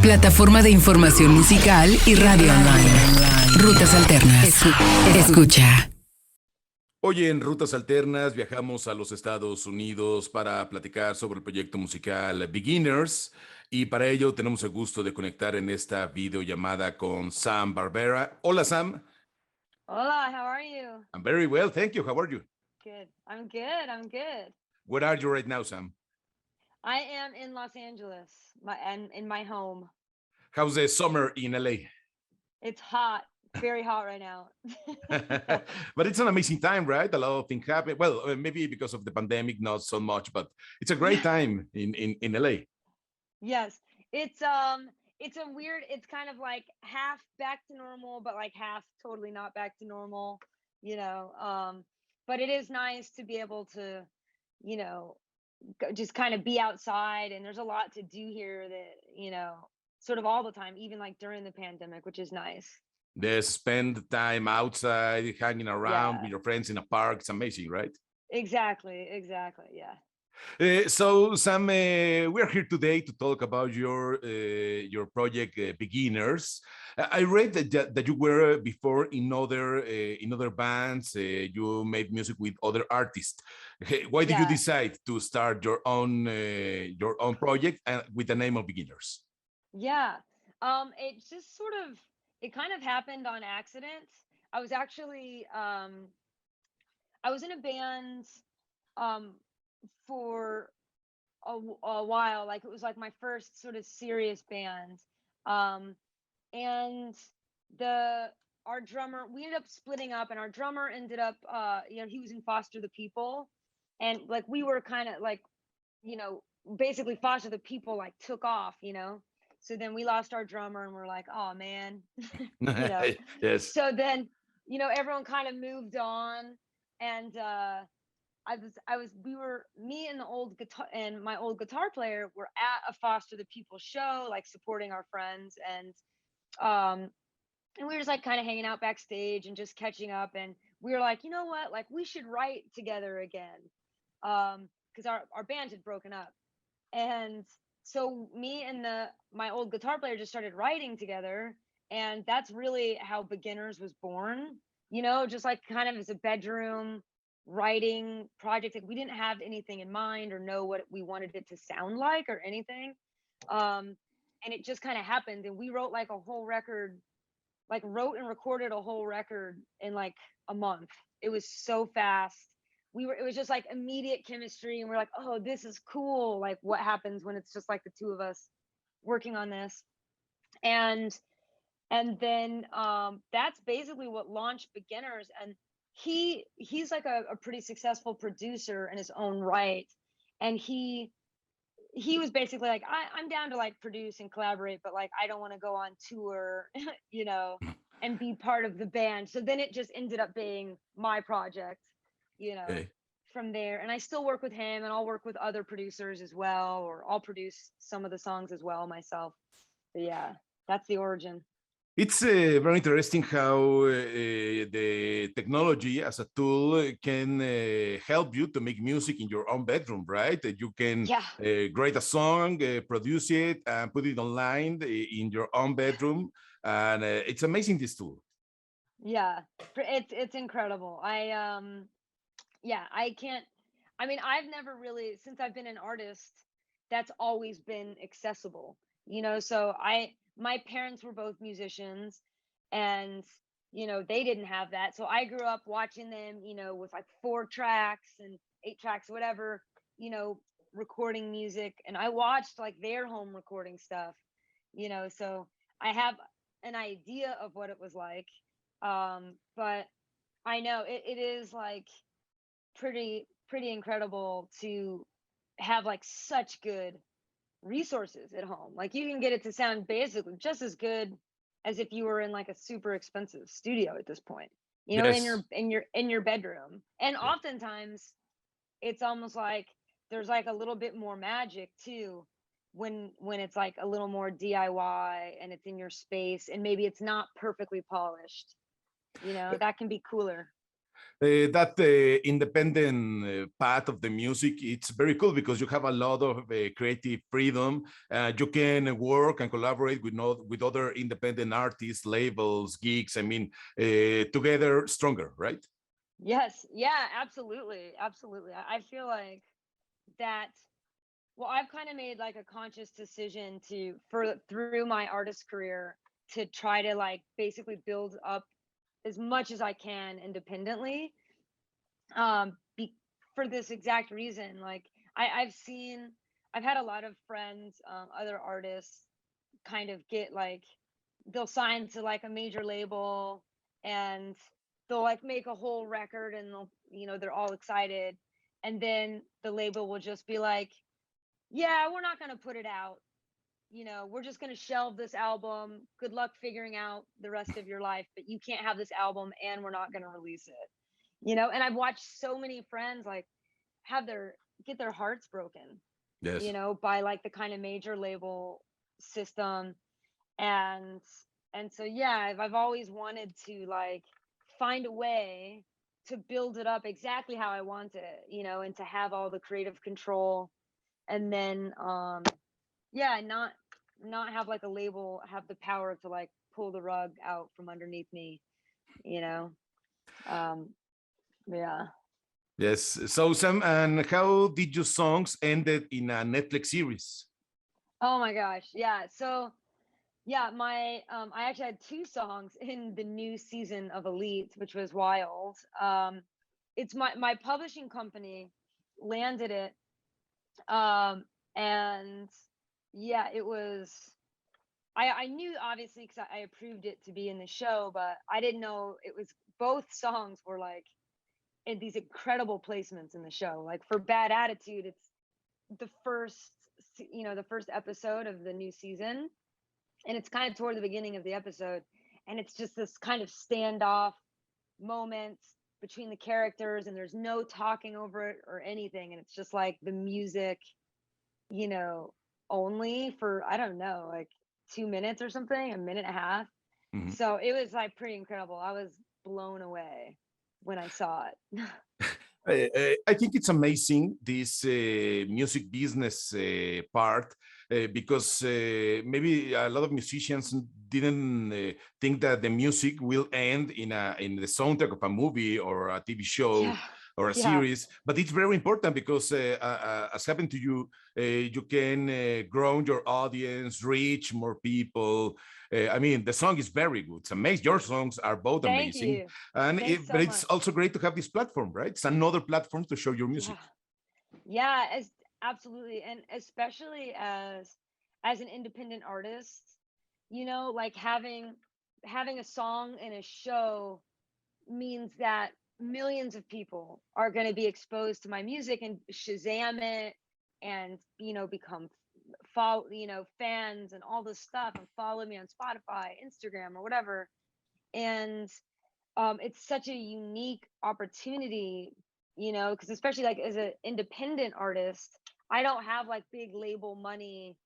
Plataforma de información musical y radio online. Rutas Alternas. Escucha. Hoy en Rutas Alternas viajamos a los Estados Unidos para platicar sobre el proyecto musical Beginners y para ello tenemos el gusto de conectar en esta videollamada con Sam Barbera. Hola Sam. Hola, how are you? I'm very well, thank you. How are you? Good. I'm good. I'm good. Where are you right now, Sam? I am in Los Angeles, in my home. How's the summer in LA? It's hot, very hot right now. But it's an amazing time, right? A lot of things happen. Well, maybe because of the pandemic, not so much, but it's a great time in LA. Yes, it's a weird. It's kind of like half back to normal, but like half totally not back to normal. You know, but it is nice to be able to, you know, just kind of be outside, and there's a lot to do here that, sort of all the time, even like during the pandemic, which is nice. They spend time outside, hanging around Yeah, with your friends in a park. It's amazing, right? exactly, yeah. So, Sam, we're here today to talk about your project Beginners. I read that you were before in other bands. You made music with other artists. Why did you Yeah, decide to start your own project with the name of Beginners? yeah. It just sort of, it kind of happened on accident. I was actually I was in a band um for a while. Like, it was like my first sort of serious band. Um and the our drummer, we ended up splitting up, and our drummer ended up, he was in Foster the People, and like we were kind of like, you know, basically Foster the People like took off, so then we lost our drummer, and we're like, oh man. you know Yes. so then, everyone kind of moved on, and we were, me and the old guitar and my old guitar player were at a Foster the People show, like supporting our friends, um and we were just like kind of hanging out backstage and just catching up, and we were like, you know what, like we should write together again, because our band had broken up. And so me and my old guitar player just started writing together, and that's really how Beginners was born. Just like kind of as a bedroom writing project. Like, we didn't have anything in mind or know what we wanted it to sound like or anything. And it just kind of happened, and we wrote like a whole record, like wrote and recorded a whole record in like a month. It was so fast. It was just like immediate chemistry, and we're like, oh, this is cool. Like, what happens when it's just like the two of us working on this? And then that's basically what launched Beginners. And he's like a pretty successful producer in his own right. And he was basically like, I'm down to like produce and collaborate, but like I don't want to go on tour, and be part of the band. So then it just ended up being my project, you know, Okay. from there. And I still work with him, and I'll work with other producers as well, or I'll produce some of the songs as well myself. But yeah, that's the origin. It's very interesting how the technology as a tool can help you to make music in your own bedroom, right? That you can Yeah. write a song, produce it, and put it online in your own bedroom. And it's amazing, this tool. Yeah. It's incredible. Yeah, I mean, I've never really, since I've been an artist, that's always been accessible, so my parents were both musicians, and they didn't have that. So I grew up watching them, with like 4 tracks and 8 tracks, whatever, recording music, and I watched like their home recording stuff, so I have an idea of what it was like. But I know it is like pretty incredible to have like such good resources at home. Like, you can get it to sound basically just as good as if you were in like a super expensive studio at this point, in Yes. your bedroom. And oftentimes it's almost like there's like a little bit more magic too, when it's like a little more DIY, and it's in your space, and maybe it's not perfectly polished. That can be cooler. That independent path of the music, it's very cool because you have a lot of creative freedom. You can work and collaborate with other independent artists, labels, gigs. I mean, together stronger, right? Yes, yeah, absolutely, absolutely. I feel like that. Well, I've kind of made like a conscious decision to, for through my artist career, to try to like basically build up as much as I can independently. Be, for this exact reason, like I've seen, I've had a lot of friends, other artists, kind of get like, they'll sign to like a major label, and they'll like make a whole record, and they'll, they're all excited, and then the label will just be like, yeah, we're not going to put it out, we're just going to shelve this album, good luck figuring out the rest of your life, but you can't have this album, and we're not going to release it. And I've watched so many friends like have their get their hearts broken, Yes. by like the kind of major label system. And and so yeah, I've always wanted to like find a way to build it up exactly how I want it, and to have all the creative control, and then yeah, not have like a label have the power to like pull the rug out from underneath me, you know um yeah. Yes. So, Sam, and how did your songs ended in a Netflix series? Oh my gosh, yeah. So yeah, my I actually had two songs in the new season of Elite, which was wild. It's my publishing company landed it, um and yeah, it was, I knew obviously because I approved it to be in the show, but I didn't know it was, both songs were like in these incredible placements in the show. Like for Bad Attitude, it's the the first episode of the new season, and it's kind of toward the beginning of the episode, and it's just this kind of standoff moment between the characters, and there's no talking over it or anything, and it's just like the music, you know only for, I don't know, like 2 minutes or something, a minute and a half. Mhm. So it was like pretty incredible. I was blown away when I saw it. I think it's amazing this music business part because maybe a lot of musicians didn't think that the music will end in the soundtrack of a movie or a TV show Yeah, or a yeah, series. But it's very important because, as happened to you, you can grow your audience, reach more people. I mean, the song is very good. It's amazing. Your songs are both thank amazing, you, thanks but so it's much. also great to have this platform, right? It's another platform to show your music. Yeah, yeah, as absolutely, and especially as an independent artist, like having a song in a show means that millions of people are going to be exposed to my music and Shazam it, and become follow fans and all this stuff, and follow me on Spotify, Instagram, or whatever. And it's such a unique opportunity, because especially like as an independent artist, I don't have like big label money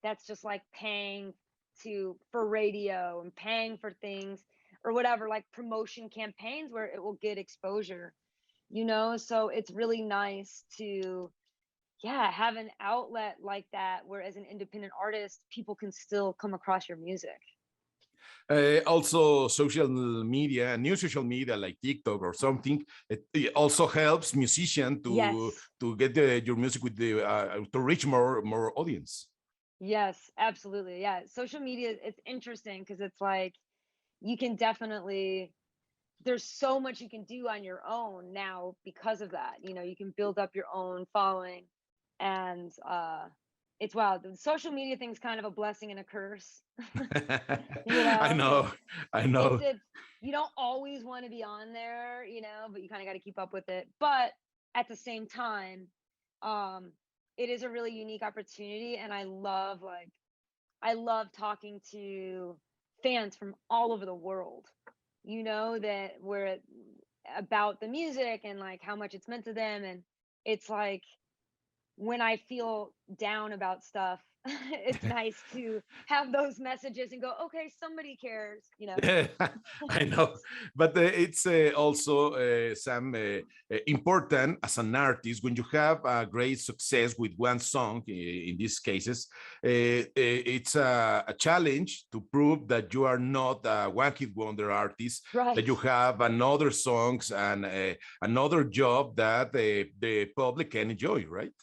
that's just like paying to for radio and paying for things or whatever, like promotion campaigns where it will get exposure, so it's really nice to, yeah, have an outlet like that where as an independent artist people can still come across your music. Also, social media, new social media like TikTok or something, it also helps musician Yes. to get your music with the to reach more audience. Yes, absolutely. Yeah. Social media, it's interesting because it's like you can definitely, there's so much you can do on your own now because of that. You can build up your own following, and it's wild. The social media thing's kind of a blessing and a curse. I Because know, I it's know. it's you don't always want to be on there, but you kind of got to keep up with it. But at the same time, um, it is a really unique opportunity, and I love talking to fans from all over the world. That we're about the music and like how much it's meant to them, and it's like when I feel down about stuff, it's nice to have those messages and go, okay, somebody cares, you know. Yeah, I know, but it's also some important as an artist when you have a great success with one song. In these cases, it's a challenge to prove that you are not a one-hit wonder artist. That Right. you have another songs and another job that the public can enjoy, right?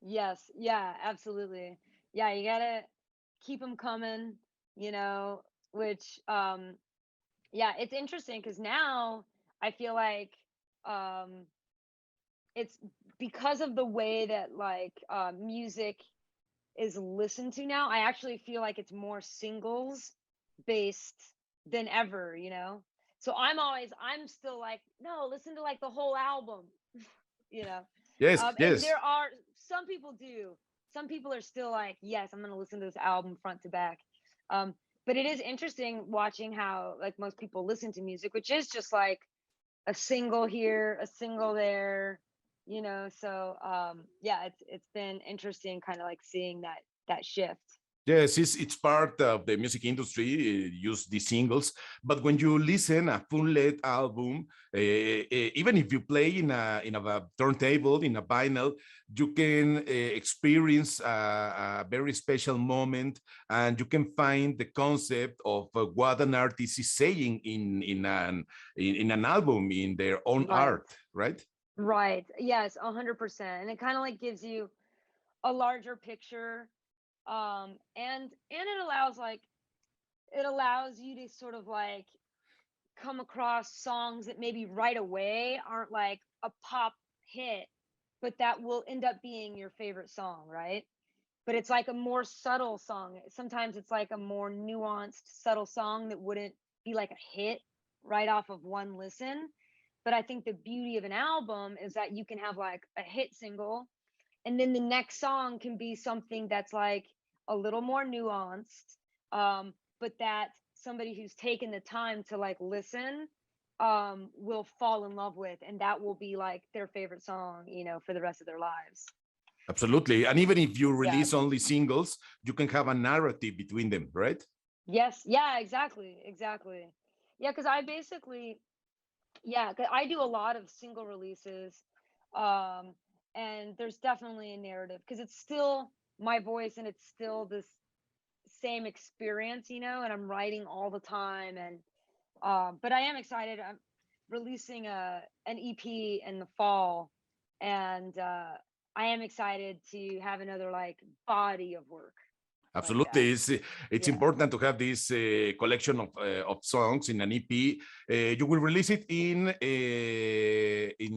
Yes. Yeah, absolutely. Yeah, you gotta keep them coming, you know, which yeah, it's interesting because now I feel like um it's because of the way that like music is listened to now. I actually feel like it's more singles based than ever, you know. So I'm still like, no, listen to like the whole album, you know. Yes, And yes. there are some people do. Some people are still like, yes, I'm gonna listen to this album front to back. Um, but it is interesting watching how like most people listen to music, which is just like a single here, a single there, you know. So yeah, it's been interesting kind of like seeing that shift. Yes, it's part of the music industry, use the singles. But when you listen a full-length album, even if you play in a turntable, in a vinyl, you can experience a very special moment, and you can find the concept of what an artist is saying in an album, in their own Right. art, right? Right. Yes, 100%. And it kind of like gives you a larger picture. And it allows like it allows you to sort of like come across songs that maybe right away aren't like a pop hit, but that will end up being your favorite song, right? But it's like a more subtle song. Sometimes it's like a more nuanced, subtle song that wouldn't be like a hit right off of one listen. But I think the beauty of an album is that you can have like a hit single, and then the next song can be something that's like a little more nuanced, but that somebody who's taken the time to like listen will fall in love with, and that will be like their favorite song, you know, for the rest of their lives. Absolutely. And even if you Yeah. release only singles, you can have a narrative between them, right? Yes. Yeah, exactly. Exactly. Yeah, because I basically, yeah, 'cause I do a lot of single releases. Um, and there's definitely a narrative because it's still my voice and it's still this same experience, you know, and I'm writing all the time. And but I am excited. I'm releasing an EP in the fall, and I am excited to have another like body of work like that. Absolutely, it's Yeah. important to have this collection of songs in an EP. You will release it in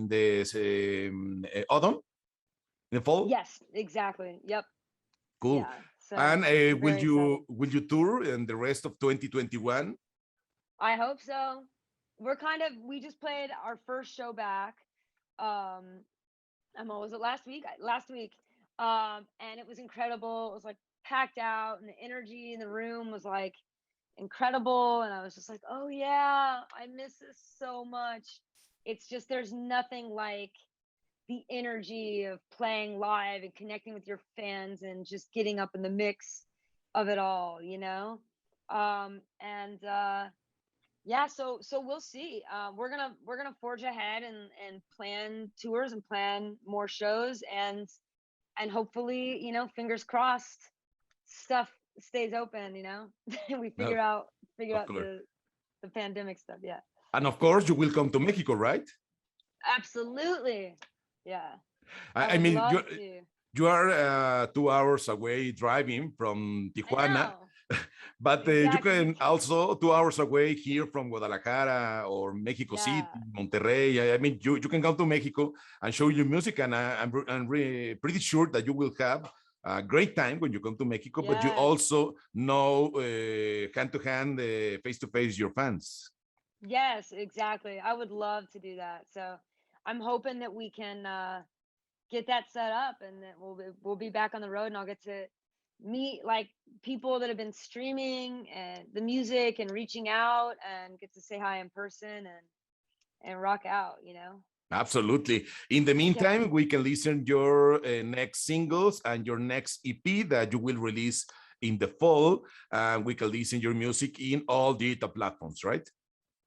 the autumn, in the fall. Yes, exactly. Yep. Cool. Yeah. And So I'm will very excited. you tour in the rest of 2021? I hope so. We just played our first show back. Um was it last week? Last week. And it was incredible. It was like packed out and the energy in the room was like incredible. And I was just like, oh yeah, I miss this so much. It's just there's nothing like the energy of playing live and connecting with your fans and just getting up in the mix of it all, you know? And yeah, so we'll see. We're gonna forge ahead and plan tours and plan more shows, and hopefully, you know, fingers crossed, stuff stays open. You know, we No, figure of out course. the pandemic stuff. Yeah, And of course, you will come to Mexico, right? absolutely. Yeah, I I would mean, love to. you are 2 hours away driving from I Tijuana, know but you exactly. can also 2 hours away here from Guadalajara or Mexico City, Yeah, Monterrey. I mean, you can come to Mexico and show your music, and I'm pretty sure that you will have a great time when you come to Mexico, but you yes, also know hand to hand, face to face your fans. yes, exactly. I would love to do that. So I'm hoping that we can get that set up, and that we'll be back on the road, and I'll get to meet like people that have been streaming and the music and reaching out, and get to say hi in person and rock out, you know. Absolutely. In the meantime, we can listen your next singles and your next EP that you will release in the fall. We can listen your music in all digital platforms, right?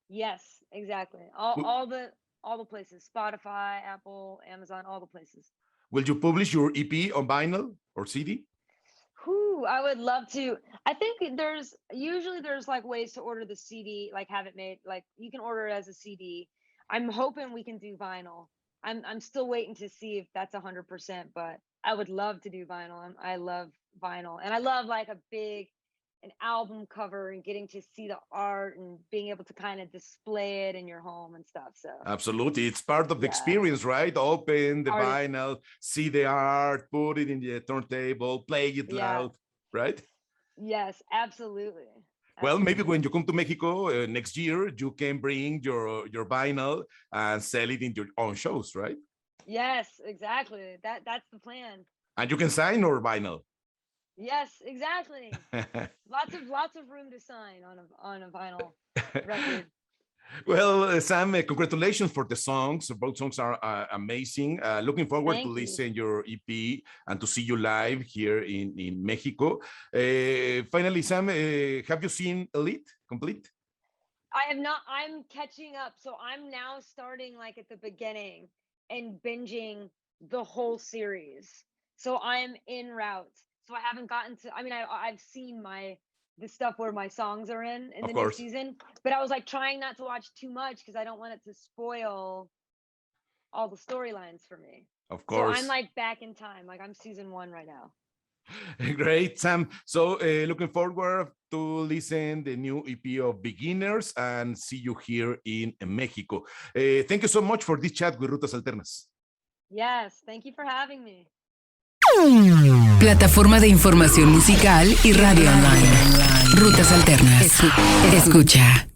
Yes, exactly. All the places: Spotify, Apple, Amazon, all the places. Will you publish your EP on vinyl or CD? Whew, I would love to. I think there's like ways to order the CD, like have it made. Like you can order it as a CD. I'm hoping we can do vinyl. I'm still waiting to see if that's 100%, but I would love to do vinyl. I love vinyl, and I love like an album cover and getting to see the art and being able to kind of display it in your home and stuff. So Absolutely. It's part of the experience, right? Open the vinyl, see the art, put it in the turntable, play it loud, right? Yes, absolutely. Well, maybe when you come to Mexico next year, you can bring your vinyl and sell it in your own shows, right? Yes, exactly. That's the plan. And you can sign our vinyl. Yes, exactly. lots of room to sign on a vinyl record. Well, Sam, congratulations for the songs. Both songs are amazing. Looking forward to listen your EP and to see you live here in Mexico. Finally, Sam, have you seen Elite complete? I have not. I'm catching up. So I'm now starting like at the beginning and binging the whole series. So I'm en route. So I haven't gotten to, I mean, I've seen the stuff where my songs are in the new season, but I was like trying not to watch too much because I don't want it to spoil all the storylines for me. Of course. So I'm like back in time. Like I'm season 1 right now. Great, Sam. So looking forward to listen the new EP of Beginners and see you here in Mexico. Thank you so much for this chat with Rutas Alternas. Yes, thank you for having me. Plataforma de información musical y radio online. Rutas Alternas. Escucha.